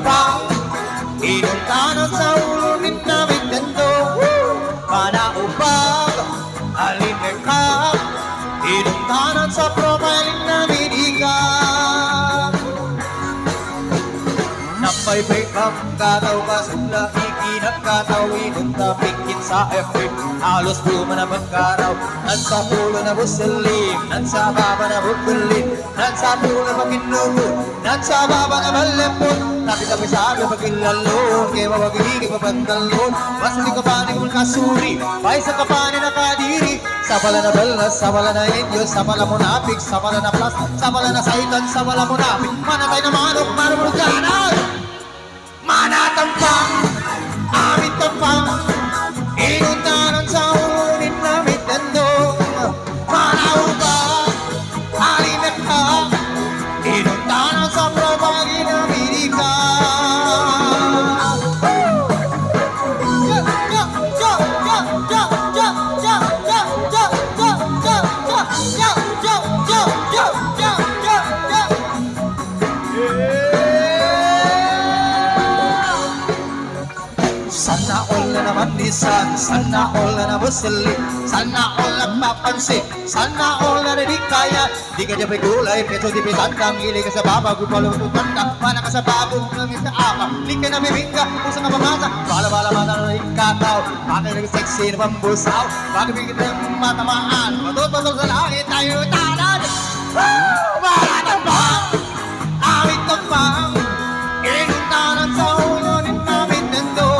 pang inuntanan sa ulo ni namin gando. Manaubag, alimekap, inuntanan sa profile namin ikap. Napaybay kang kataw ka sula, ikinagkataw, inuntabingkit sa FB. Halos buma na magkaraw, nansa pulo na busilim, nansa baba na bukulin, nansa pulo na makinubod, nansa baba na malempot. Tapi sa akin pagkilalon, kaya mawagiging mapagkalon. Mas hindi ka pa ni kung kasuri, bay sa kapani na kadiri. Sa pala na balnas, sa pala na inyo, sa pala munapik, sa pala na plus, sa pala na saitan, sa pala munapik. Manatay na manok, marumulganan, manatampang, amit tampang, inuntanan sa unin namin tandong. Manaubag, alimekha, inuntanan sa propagi namin ikaw. Sana all na naman nisan, sana all na nabusili, sana all na mapansin, sana all na di kaya. Di ka niya may gulay, peso di pisantang, hili ka sa baba, gupalo tutanda, mana ka sa bago, nangin sa ama, di ka na mimingga, pusa ka mamasa, bala-bala mata na ikataw, bakit nag-sexy na pambusaw, bakit bigit ng matamaan, matutulog sa langit tayo talan. Malatang bang, awit ng bang, inuntanan sa ulo ni namin nando.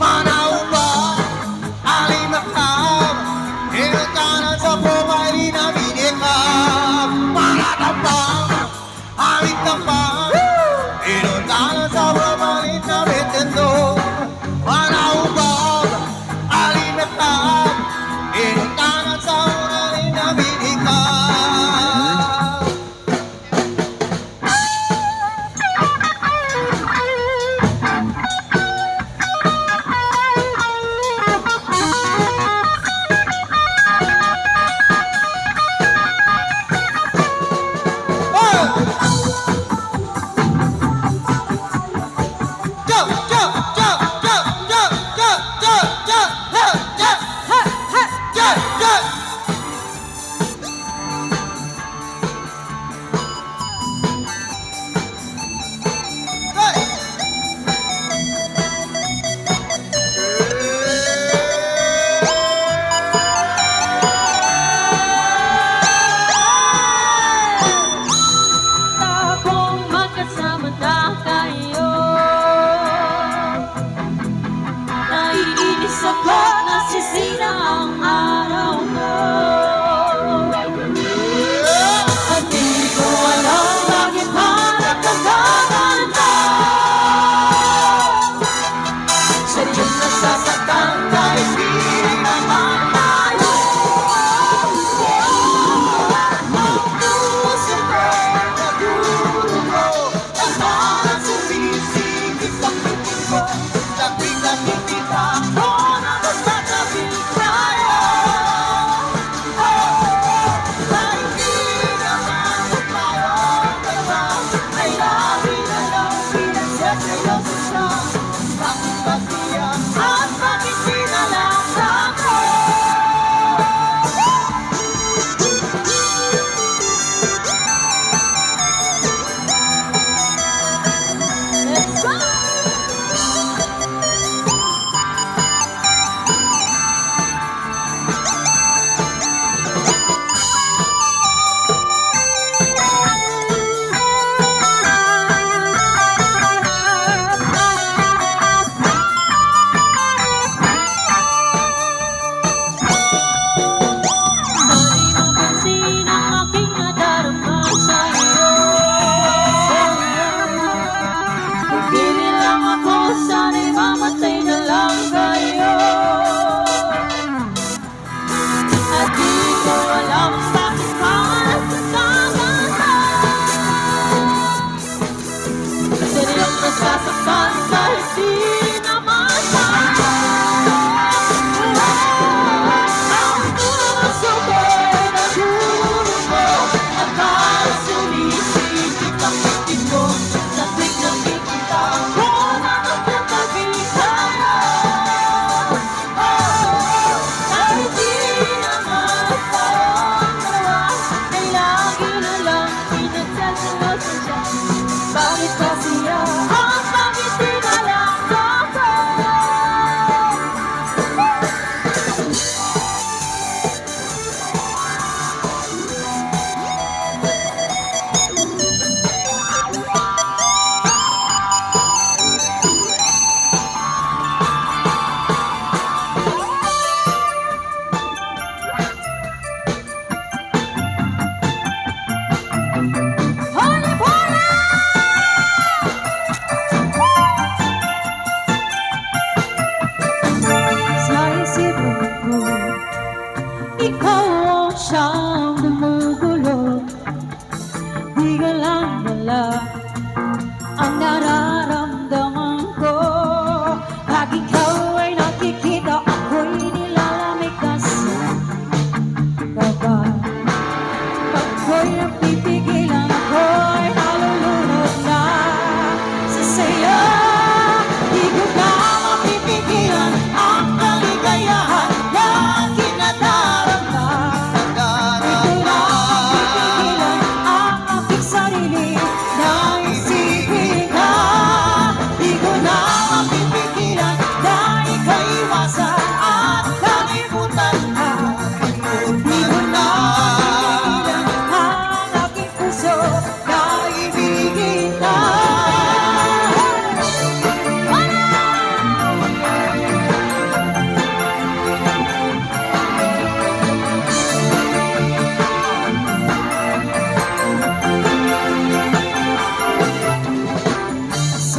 Manaubag, alimekha, inuntanan sa profile namin ikap. Malatang bang, awit ng bang, inuntanan sa profile namin nando. Manaubag, alimekha, inuntanan sa ulo namin ikap.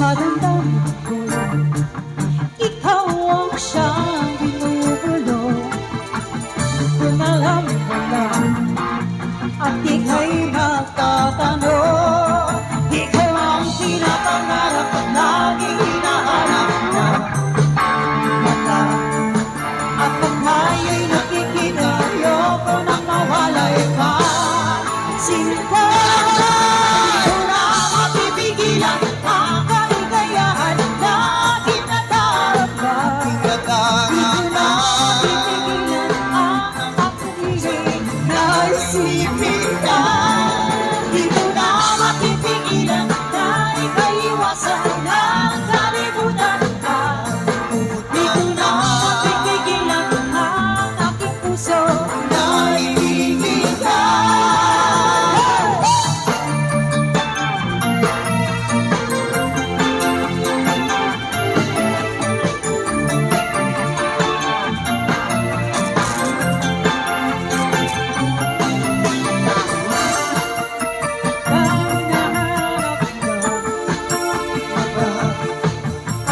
sa damdamin ko. Ikaw ang siyang binubulong. Kung alam mo lang at ika'y magtatanong, ikaw ang tinapangarap at laging hinahanap na mata. At pag tayo'y nakikita, ayoko nang mawalay pa. Sinta, di ko na mapipigilan ang kaligayahan na tinatarapa. Di ko na mapipigilan ang pag-ibig na isipin ka. Di ko na mapipigilan na ika'y iwasan ng kalimutan ka. Di ko na mapipigilan ang aking puso na ibigin ka.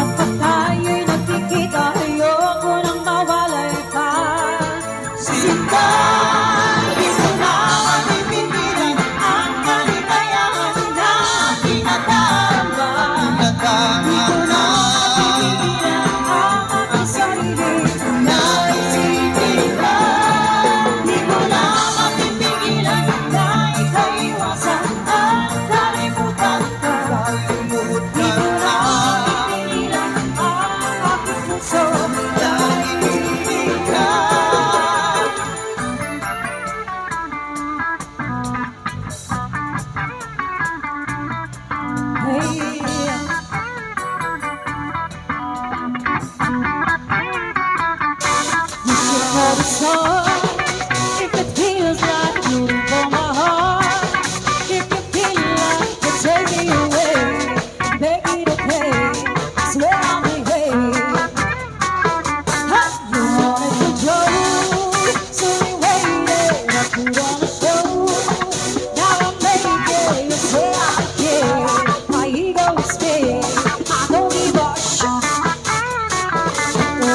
At pag tayo'y nagkikita, ayoko nang mawalay pa. Sinta, di ko na mapipigilan ang kaligayahan na tinatarapa. Di ko na mapipigilan ang aking sarili na isipin ka. Di ko na mapipigilan na ika'y iwasan at kalimutan ka. Di ko na mapipigilan ang aking puso na ibigin ka. Hey. You should know the song if it feels like rooting for my heart. If you feel like you're taking away, beg me to pay. Swear I'll behave. You wanted control, so you waited. I put on a show. Now I'm naked. You say I care. My ego is big. I don't give a shit.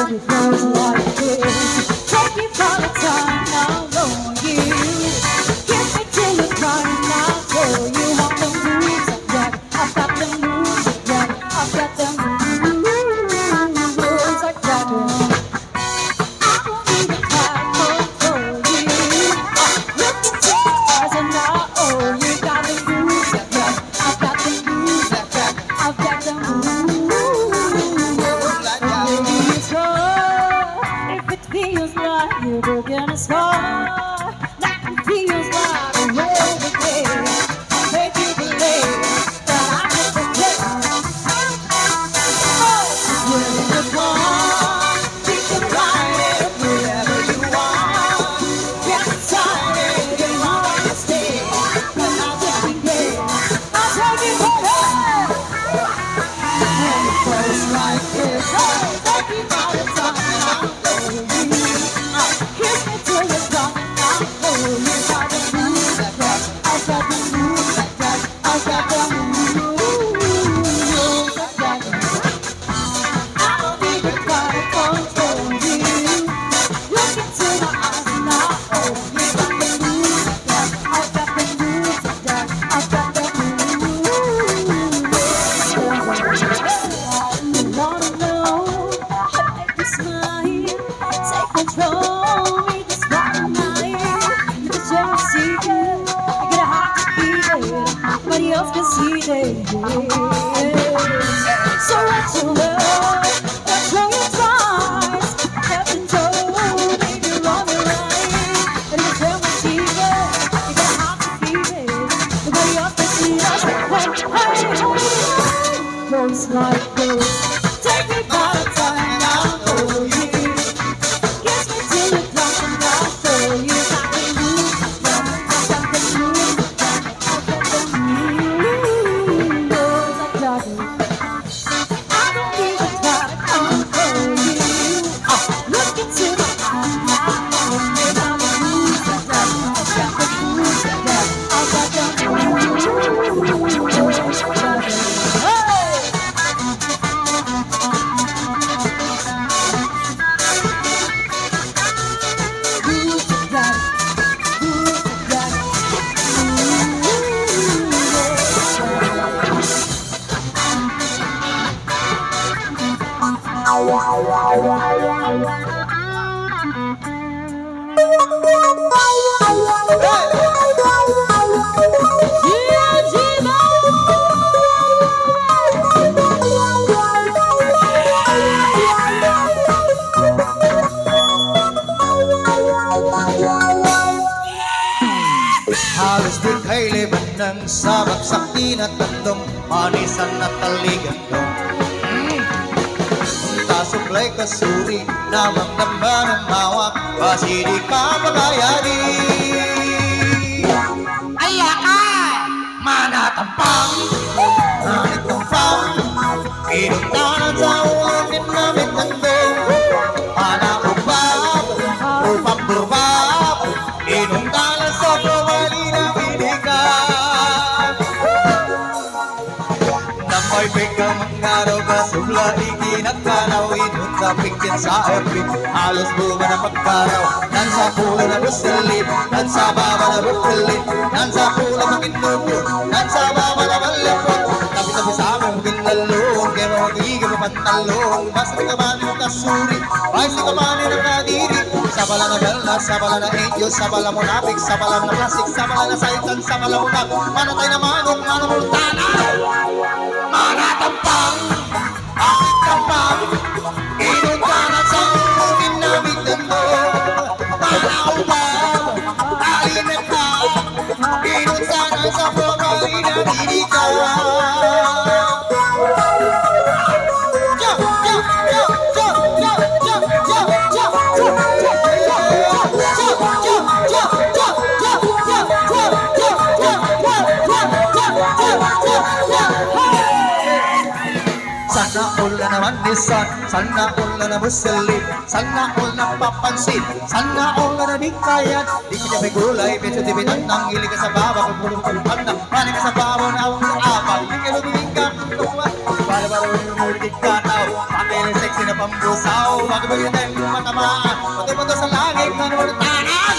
It goes like this. Take me for the time now, knowing you. Kiss me till you're crying now, show you how the moves are got. I've got the moves are got. I've got the moves I got. I don't even try for you. Look into my eyes and I owe you. Got the moves I got. I've got the moves I got. I've got the moves. If it feels like you're broken as heart, like it feels like a road again, I'll make you believe that I can forget. Oh, when you're gone, you can ride it wherever you want. Get excited, you want to stay, but I'll take you there. I'll take you forever. And it goes like this. Oh, take me by the time I'll know you. Kiss me till you're gone and I'll know you. Got the moves I got. I've got the moves I got. I've got the moves I got. I don't even try to control you. Look into my eyes and I owe you. Got the moves I got. I've got the moves I got. I've got the moves. Wanna know how to make me smile? Take control, make this right night. Because you're a secret, you get a heart to beat it. Nobody else can see it. So what's your love? What's wrong your twice? Head and toe, maybe wrong or right. But because you're a secret, you get a heart to beat it. Nobody else can see us. Hey, goes like this. Take me by the time I'll know you. Kiss me till you're drunk and I'll show you. Got the moves I got. I've got the moves I got. I've got the moves I got. I don't even try to control you. Look into my eyes now. You got the moves I got. I've got the moves I got. I've got the moves I got. Hey! Halos di kay liban ng sabak sa tinatandong manisan na taligandong Tasuklay kasuri namang namba ng mawak Pasidi ka pagayari Ayakan! Manatampang! Nanitampang! Pinuntanan sa ulan din namin nandong Manakubab! Upang-burbab! Pinuntanan sa pamali ng inikan Namoy bigang mangaraw ka subla ikinagkanawin Nung sa pingkin sa epic Halos bunga na pagkaraw Nan sa pulo na busilip Nan sa baba na bukilit Nan sa pulo na kinupo Nan sa baba na malipot Tabi-tabi sa aming ginlalong Kaya mawagiging mapantalong Basta di ka man yung kasuri Basta di ka man yung nakadiri Sa bala na galnas, sa bala na angel Sa bala mo napik, sa bala na plastic Sa bala na saitan, sa bala mo nag Manatay na manok, manamultana Manatampang, tampang Inuntanan sa ulungin namin dando Manaubang, alinatang Inuntanan sa pamali na dinikan Sana all na naman nisan, sana all na namusilip, sana all na papansin, sana all na nabikayan. Di ka niya may gulay, peso di binatang, hili ka sa baba, pagpulong-pulong na, mani ka sa baba na awang sa abang, di ka lumingin ka, para umulitig ka tao, pakil sexy na pambusaw, bakit ba yun tayo matamaan, patay mo to sa langit, na naman tanan.